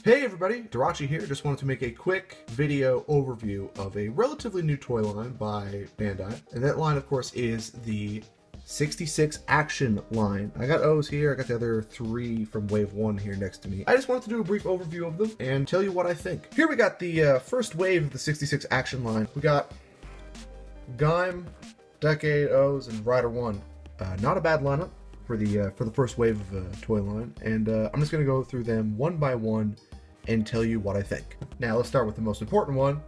Hey everybody, Darachi here. Just wanted to make a quick video overview of a relatively new toy line by Bandai. And that line, of course, is the 66Action line. I got O's here, I got the other three from Wave 1 here next to me. I just wanted to do a brief overview of them and tell you what I think. Here we got the first wave of the 66Action line. We got Gaim, Decade, O's, and Rider 1. Not a bad lineup for the first wave of toy line, and I'm just going to go through them one by one and tell you what I think. Now let's start with the most important one,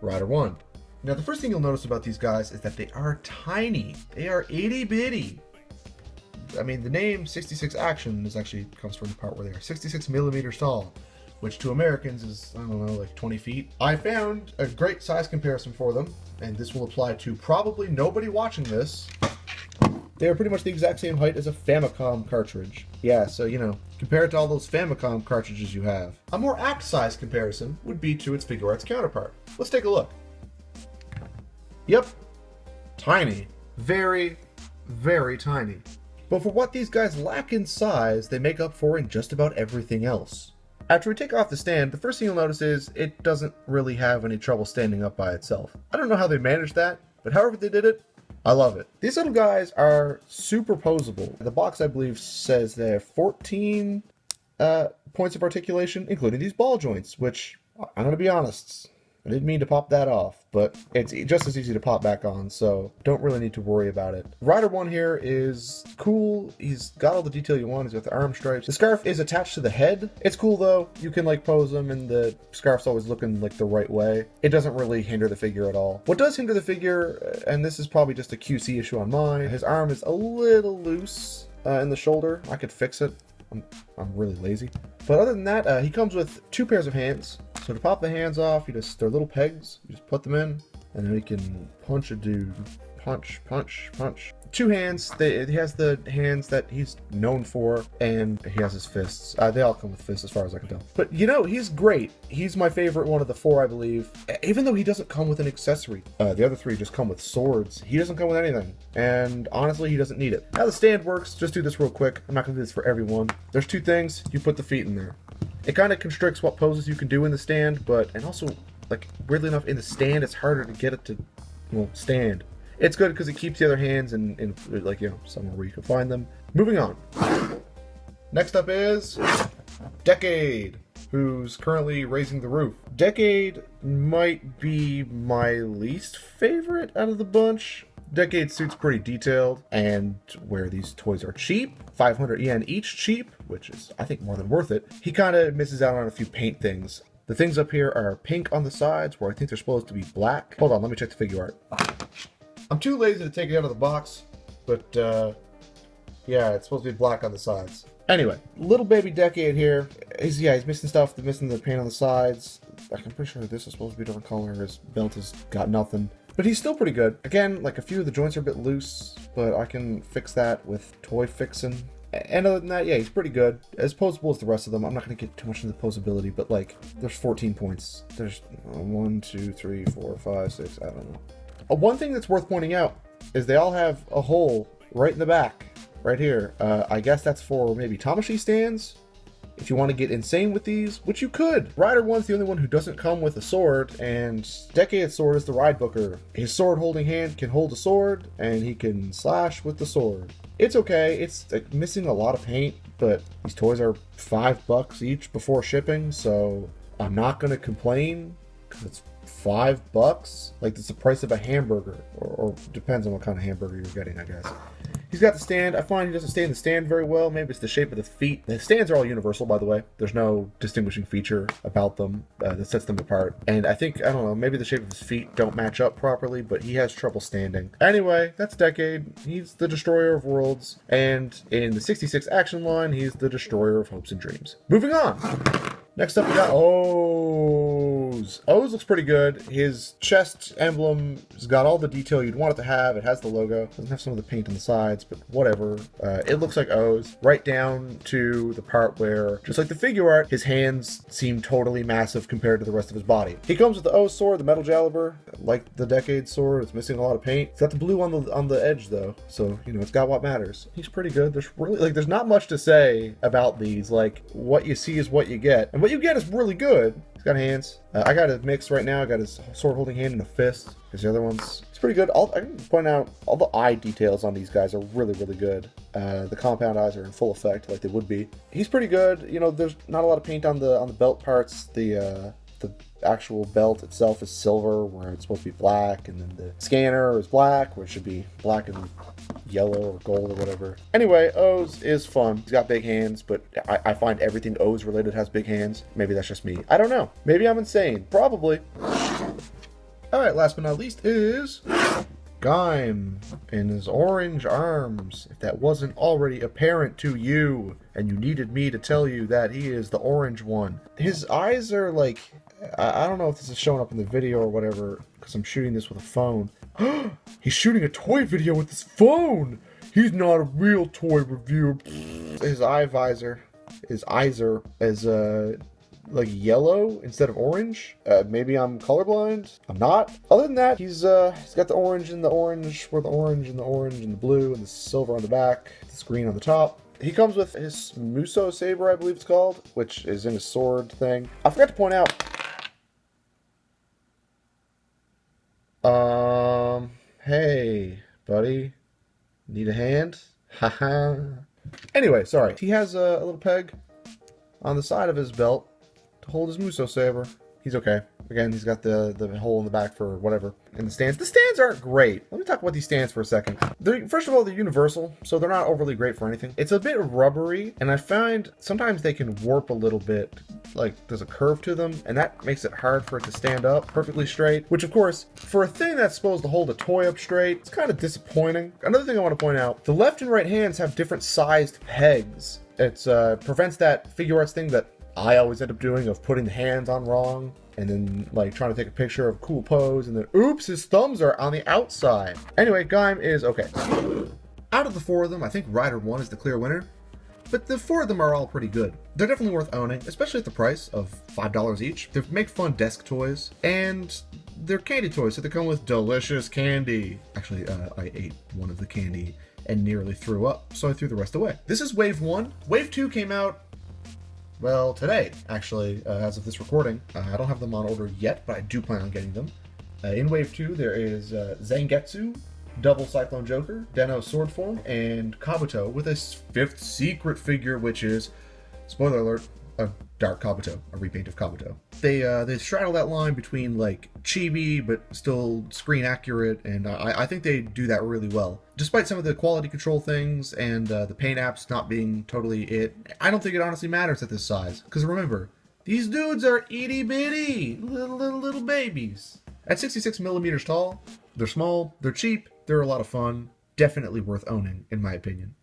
Rider 1. Now the first thing you'll notice about these guys is that they are tiny. They are itty bitty. I mean, the name 66Action is actually comes from the part where they are 66 millimeters tall, which to Americans is, I don't know, like 20 feet. I found a great size comparison for them, and this will apply to probably nobody watching this. They are pretty much the exact same height as a Famicom cartridge. Yeah, so, you know, compared to all those Famicom cartridges you have. A more apt size comparison would be to its Figure Arts counterpart. Let's take a look. Yep, tiny. Very, very tiny. But for what these guys lack in size, they make up for in just about everything else. After we take off the stand, the first thing you'll notice is it doesn't really have any trouble standing up by itself. I don't know how they managed that, but however they did it, I love it. These little guys are superposable. The box, I believe, says they have 14 points of articulation, including these ball joints, which, I'm going to be honest, I didn't mean to pop that off, but it's just as easy to pop back on, so don't really need to worry about it. Rider 1 here is cool. He's got all the detail you want. He's got the arm stripes. The scarf is attached to the head. It's cool though. You can like pose him and the scarf's always looking like the right way. It doesn't really hinder the figure at all. What does hinder the figure, and this is probably just a QC issue on mine, his arm is a little loose in the shoulder. I could fix it. I'm really lazy. But other than that, he comes with two pairs of hands. So to pop the hands off, they're little pegs. You just put them in, and then he can punch a dude. Punch, punch, punch. Two hands. He has the hands that he's known for, and he has his fists. They all come with fists as far as I can tell. But you know, he's great. He's my favorite one of the four, I believe. Even though he doesn't come with an accessory. The other three just come with swords. He doesn't come with anything. And honestly, he doesn't need it. How the stand works, just do this real quick. I'm not going to do this for everyone. There's two things. You put the feet in there. It kind of constricts what poses you can do in the stand, and also, like, weirdly enough, in the stand, it's harder to get it to, well, stand. It's good because it keeps the other hands in like, you know, somewhere where you can find them. Moving on. Next up is Decade, who's currently raising the roof. Decade might be my least favorite out of the bunch. Decade suit's pretty detailed, and where these toys are cheap, 500 yen each cheap, which is, I think, more than worth it, he kind of misses out on a few paint things. The things up here are pink on the sides, where I think they're supposed to be black. Hold on, let me check the figure art. I'm too lazy to take it out of the box, but yeah, it's supposed to be black on the sides. Anyway, little baby Decade here, he's missing stuff, missing the paint on the sides. I'm pretty sure this is supposed to be a different color, his belt has got nothing. But he's still pretty good. Again, like a few of the joints are a bit loose, but I can fix that with toy fixing. And other than that, yeah, he's pretty good. As posable as the rest of them. I'm not going to get too much into the posability, but like, there's 14 points. There's 1, 2, 3, 4, 5, 6, I don't know. One thing that's worth pointing out is they all have a hole right in the back, right here. I guess that's for maybe Tamashii stands. If you want to get insane with these, which you could. Rider 1's the only one who doesn't come with a sword, and Decade's sword is the Ride Booker. His sword holding hand can hold a sword, and he can slash with the sword. It's okay, it's like, missing a lot of paint, but these toys are $5 each before shipping, so I'm not going to complain, because it's $5. Like, it's the price of a hamburger, or depends on what kind of hamburger you're getting, I guess. He's got the stand. I find he doesn't stay in the stand very well. Maybe it's the shape of the feet. The stands are all universal, by the way. There's no distinguishing feature about them that sets them apart. And I think, I don't know, maybe the shape of his feet don't match up properly, but he has trouble standing. Anyway, that's Decade. He's the destroyer of worlds. And in the 66Action line, he's the destroyer of hopes and dreams. Moving on. Next up, we got, oh, O's. O's looks pretty good. His chest emblem has got all the detail you'd want it to have. It has the logo. Doesn't have some of the paint on the sides, but whatever. It looks like O's. Right down to the part where, just like the figure art, his hands seem totally massive compared to the rest of his body. He comes with the O sword, the metal Jaliber, like the Decade sword. It's missing a lot of paint. It's got the blue on the edge though, so you know it's got what matters. He's pretty good. There's not much to say about these. Like, what you see is what you get, and what you get is really good. He's got hands. I got a mix right now. I got his sword holding hand and a fist. Because the other ones, it's pretty good. I can point out all the eye details on these guys are really, really good. The compound eyes are in full effect, like they would be. He's pretty good. You know, there's not a lot of paint on the belt parts. The actual belt itself is silver, where it's supposed to be black, and then the scanner is black, where it should be black and yellow or gold or whatever. Anyway, O's is fun. He's got big hands, but I find everything O's related has big hands. Maybe that's just me. I don't know. Maybe I'm insane. Probably. Alright, last but not least is Gaim in his orange arms. If that wasn't already apparent to you, and you needed me to tell you that he is the orange one. His eyes are like, I don't know if this is showing up in the video or whatever, because I'm shooting this with a phone. He's shooting a toy video with his phone! He's not a real toy reviewer. His eye visor, his eyes are as, like yellow instead of orange. Maybe I'm colorblind. I'm not. Other than that, he's got the orange and the orange, where the orange and the orange and the blue and the silver on the back, this green on the top. He comes with his Muso saber, I believe it's called, which is in his sword thing. I forgot to point out. Hey, buddy, need a hand? Haha. Anyway, sorry. He has a little peg on the side of his belt to hold his Muso saber. He's okay. Again, he's got the hole in the back for whatever. And the stands. The stands aren't great. Let me talk about these stands for a second. First of all, they're universal, so they're not overly great for anything. It's a bit rubbery, and I find sometimes they can warp a little bit. Like, there's a curve to them, and that makes it hard for it to stand up perfectly straight. Which, of course, for a thing that's supposed to hold a toy up straight, it's kind of disappointing. Another thing I want to point out, the left and right hands have different sized pegs. It prevents that figure arts thing that I always end up doing of putting the hands on wrong and then like trying to take a picture of a cool pose and then oops, his thumbs are on the outside. Anyway, Gaim is okay. Out of the four of them, I think Rider 1 is the clear winner, but the four of them are all pretty good. They're definitely worth owning, especially at the price of $5 each. They make fun desk toys, and they're candy toys, so they come with delicious candy. Actually, I ate one of the candy and nearly threw up, so I threw the rest away. This is Wave 1. Wave 2 came out, well, today, actually, as of this recording. I don't have them on order yet, but I do plan on getting them. In Wave 2, there is Zangetsu, Double Cyclone Joker, Den-O Sword Form, and Kabuto with a fifth secret figure, which is, spoiler alert, a Dark Kabuto, a repaint of Kabuto. They straddle that line between like chibi but still screen accurate, and I think they do that really well. Despite some of the quality control things and the paint apps not being totally it, I don't think it honestly matters at this size. Because remember, these dudes are itty bitty, little babies. At 66 millimeters tall, they're small, they're cheap, they're a lot of fun, definitely worth owning in my opinion.